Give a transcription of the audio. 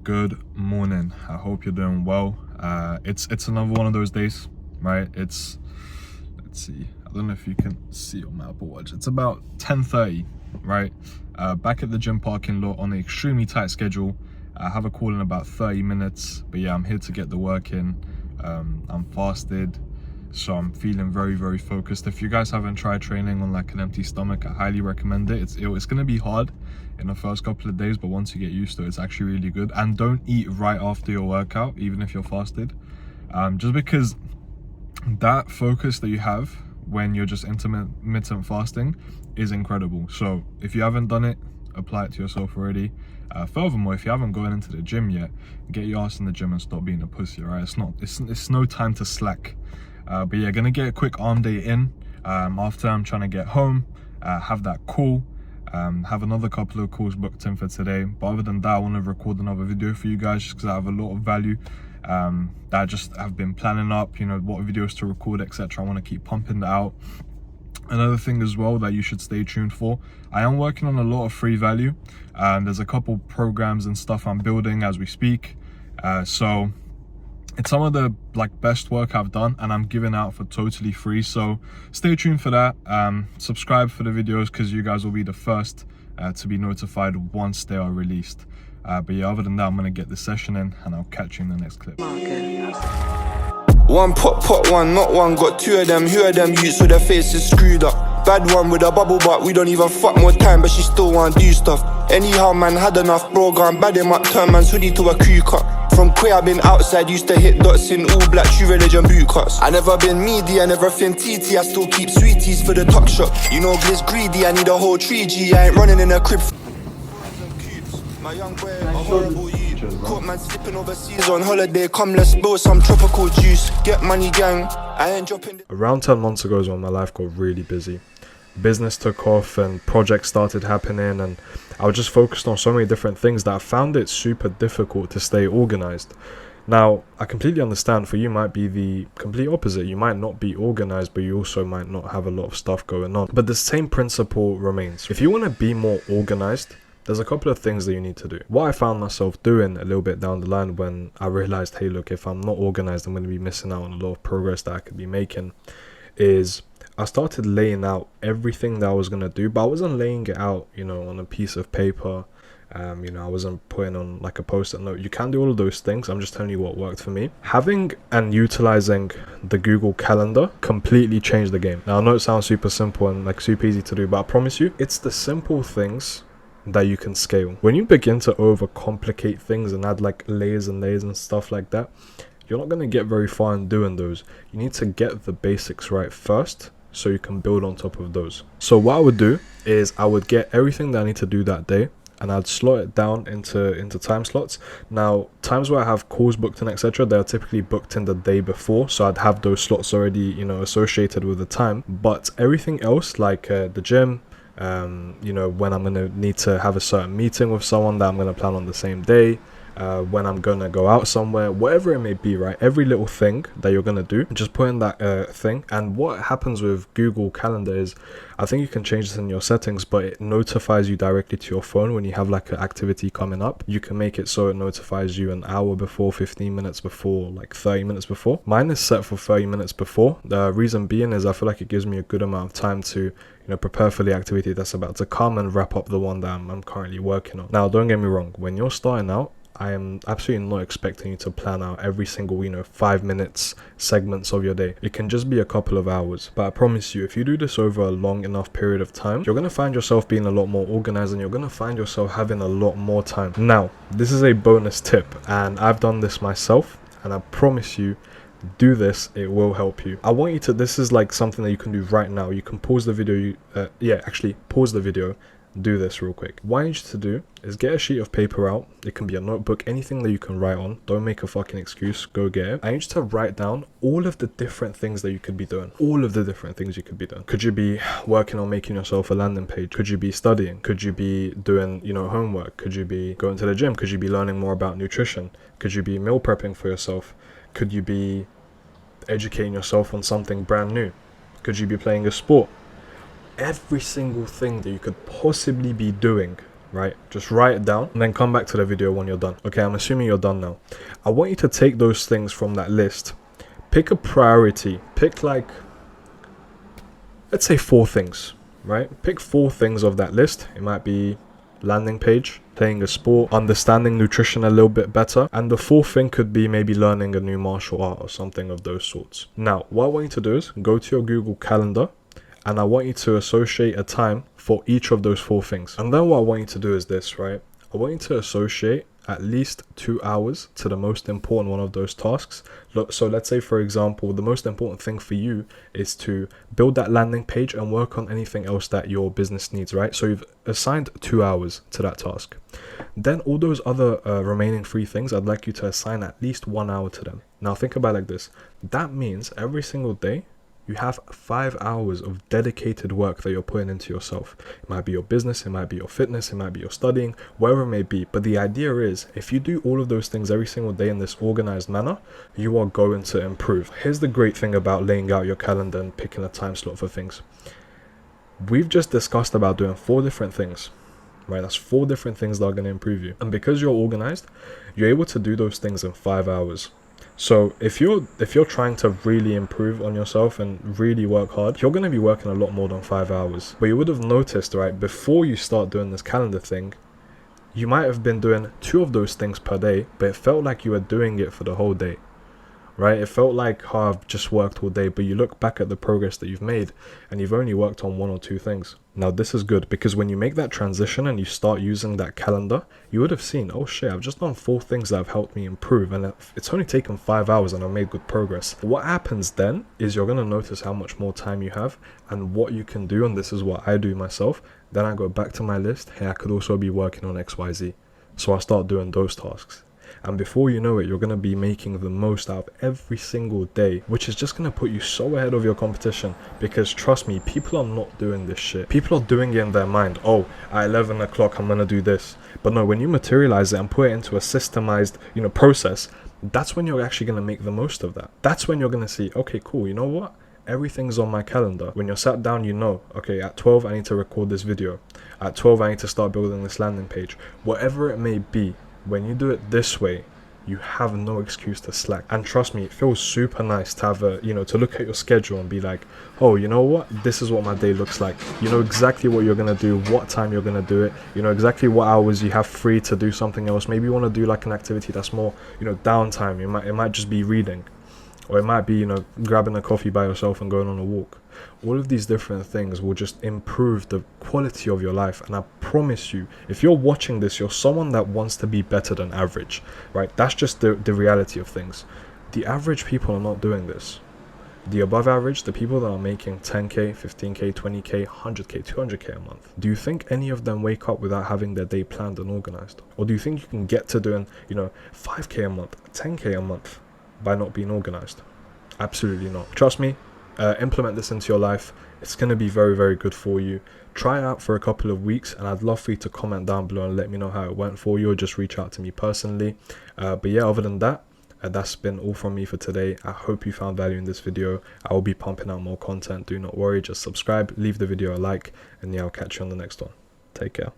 Good morning. I hope you're doing well. It's another one of those days, right? Let's see. I don't know if you can see on my Apple Watch. It's about 10:30, right? Back at the gym parking lot on an extremely tight schedule. I have a call in about 30 minutes, but yeah, I'm here to get the work in. I'm fasted, so I'm feeling very focused. If you guys haven't tried training on like an empty stomach, I highly recommend it. It's gonna be hard in the first couple of days, but once you get used to it, it's actually really good. And don't eat right after your workout, even if you're fasted, just because that focus that you have when you're just intermittent fasting is incredible. So if you haven't done it, apply it to yourself already. Furthermore, if you haven't gone into the gym yet, get your ass in the gym and stop being a pussy, right? It's no time to slack. But yeah, gonna get a quick arm day in after I'm trying to get home, have that call, have another couple of calls booked in for today. But other than that, I want to record another video for you guys just because I have a lot of value that I just have been planning up, you know, what videos to record, etc. I want to keep pumping that out. Another thing as well that you should stay tuned for, I am working on a lot of free value. There's a couple programs and stuff I'm building as we speak, so it's some of the best work I've done, and I'm giving out for totally free. So stay tuned for that. Subscribe for the videos because you guys will be the first to be notified once they are released. But yeah, other than that, I'm gonna get the session in and I'll catch you in the next clip. One pot, one, not one. Got two of them, who of them youths with their faces screwed up. Bad one with a bubble butt, we don't even fuck more time, but she still wanna do stuff. Anyhow, man, had enough, bro, gone bad him up, turn man's hoodie to a crew cut. From queer, I've been outside, used to hit dots in all black, true religion boot cuts. I never been media, never thin TT, I still keep sweeties for the tuck shop. You know, Gliss greedy, I need a whole 3G, I ain't running in a crib. My young boy, a horrible youth. Caught man slipping overseas on holiday. Come, let's spill some tropical juice. Get money, gang. I ain't dropping. Around 10 months ago is when my life got really busy. Business took off and projects started happening, and I was just focused on so many different things that I found it super difficult to stay organized. Now, I completely understand for you might be the complete opposite. You might not be organized, but you also might not have a lot of stuff going on. But the same principle remains. If you want to be more organized, there's a couple of things that you need to do. What I found myself doing a little bit down the line when I realized, hey, look, if I'm not organized, I'm going to be missing out on a lot of progress that I could be making, is I started laying out everything that I was going to do, but I wasn't laying it out, you know, on a piece of paper. You know, I wasn't putting on like a post-it note. You can do all of those things. I'm just telling you what worked for me. Having and utilizing the Google Calendar completely changed the game. Now, I know it sounds super simple and like super easy to do, but I promise you, it's the simple things that you can scale. When you begin to overcomplicate things and add like layers and layers and stuff like that, you're not going to get very far in doing those. You need to get the basics right first so you can build on top of those. So what I would do is I would get everything that I need to do that day, and I'd slot it down into time slots. Now, times where I have calls booked in, etc., they are typically booked in the day before, so I'd have those slots already, you know, associated with the time. But everything else, like the gym, you know, when I'm going to need to have a certain meeting with someone that I'm going to plan on the same day, when I'm going to go out somewhere, whatever it may be, right? Every little thing that you're going to do, just put in that thing. And what happens with Google Calendar is, I think you can change this in your settings, but it notifies you directly to your phone when you have like an activity coming up. You can make it so it notifies you an hour before, 15 minutes before, like 30 minutes before. Mine is set for 30 minutes before. The reason being is I feel like it gives me a good amount of time to, you know, prepare for the activity that's about to come and wrap up the one that I'm currently working on. Now, don't get me wrong, when you're starting out, I am absolutely not expecting you to plan out every single, you know, 5 minutes segments of your day. It can just be a couple of hours. But I promise you, if you do this over a long enough period of time, you're going to find yourself being a lot more organized and you're going to find yourself having a lot more time. Now, this is a bonus tip, and I've done this myself, and I promise you, do this, it will help you. I want you to, this is like something that you can do right now. You can pause the video, pause the video, do this real quick. What I need you to do is get a sheet of paper out. It can be a notebook, anything that you can write on. Don't make a fucking excuse, go get it. I need you to write down all of the different things that you could be doing. All of the different things you could be doing. Could you be working on making yourself a landing page? Could you be studying? Could you be doing, you know, homework? Could you be going to the gym? Could you be learning more about nutrition? Could you be meal prepping for yourself? Could you be educating yourself on something brand new? Could you be playing a sport? Every single thing that you could possibly be doing right? Just write it down and then come back to the video when you're done. Okay, I'm assuming you're done now. I want you to take those things from that list. Pick a priority. Pick like, let's say 4 things, right? Pick 4 things of that list. It might be landing page, playing a sport, understanding nutrition a little bit better, and the 4th thing could be maybe learning a new martial art or something of those sorts. Now, what I want you to do is go to your Google Calendar, and I want you to associate a time for each of those 4 things. And then what I want you to do is this, right? I want you to associate at least 2 hours to the most important one of those tasks. Look, so let's say, for example, the most important thing for you is to build that landing page and work on anything else that your business needs, right? So you've assigned 2 hours to that task. Then all those other remaining 3 things, I'd like you to assign at least 1 hour to them. Now think about it like this. That means every single day, you have 5 hours of dedicated work that you're putting into yourself. It might be your business, it might be your fitness, it might be your studying, wherever it may be. But the idea is, if you do all of those things every single day in this organized manner, you are going to improve. Here's the great thing about laying out your calendar and picking a time slot for things. We've just discussed about doing 4 different things, right? That's 4 different things that are going to improve you. And because you're organized, you're able to do those things in 5 hours. So if you're trying to really improve on yourself and really work hard, you're going to be working a lot more than 5 hours. But you would have noticed, right, before you start doing this calendar thing, you might have been doing 2 of those things per day, but it felt like you were doing it for the whole day, right? It felt like, oh, I've just worked all day, but you look back at the progress that you've made and you've only worked on 1 or 2 things. Now this is good, because when you make that transition and you start using that calendar, you would have seen, oh shit, I've just done 4 things that have helped me improve, and it's only taken 5 hours and I've made good progress. What happens then is you're going to notice how much more time you have and what you can do, and this is what I do myself. Then I go back to my list. Hey, I could also be working on XYZ. So I start doing those tasks. And before you know it, you're going to be making the most out of every single day, which is just going to put you so ahead of your competition. Because trust me, people are not doing this shit. People are doing it in their mind. Oh, at 11 o'clock, I'm going to do this. But no, when you materialize it and put it into a systemized, process, that's when you're actually going to make the most of that. That's when you're going to see, okay, cool, you know what? Everything's on my calendar. When you're sat down, you know, okay, at 12, I need to record this video. At 12, I need to start building this landing page. Whatever it may be, when you do it this way, you have no excuse to slack. And trust me, it feels super nice to have to look at your schedule and be like, oh, you know what? This is what my day looks like. You know exactly what you're going to do, what time you're going to do it. You know exactly what hours you have free to do something else. Maybe you want to do like an activity that's more, downtime. It might just be reading. Or it might be, grabbing a coffee by yourself and going on a walk. All of these different things will just improve the quality of your life. And I promise you, if you're watching this, you're someone that wants to be better than average, right? That's just the reality of things. The average people are not doing this. The above average, the people that are making 10K, 15K, 20K, 100K, 200K a month, do you think any of them wake up without having their day planned and organized? Or do you think you can get to doing, 5K a month, 10K a month by not being organized? Absolutely not. Trust me, implement this into your life. It's going to be very, very good for you. Try it out for a couple of weeks, and I'd love for you to comment down below and let me know how it went for you, or just reach out to me personally. But yeah, other than that, that's been all from me for today. I hope you found value in this video. I will be pumping out more content. Do not worry, just subscribe, leave the video a like, and yeah, I'll catch you on the next one. Take care.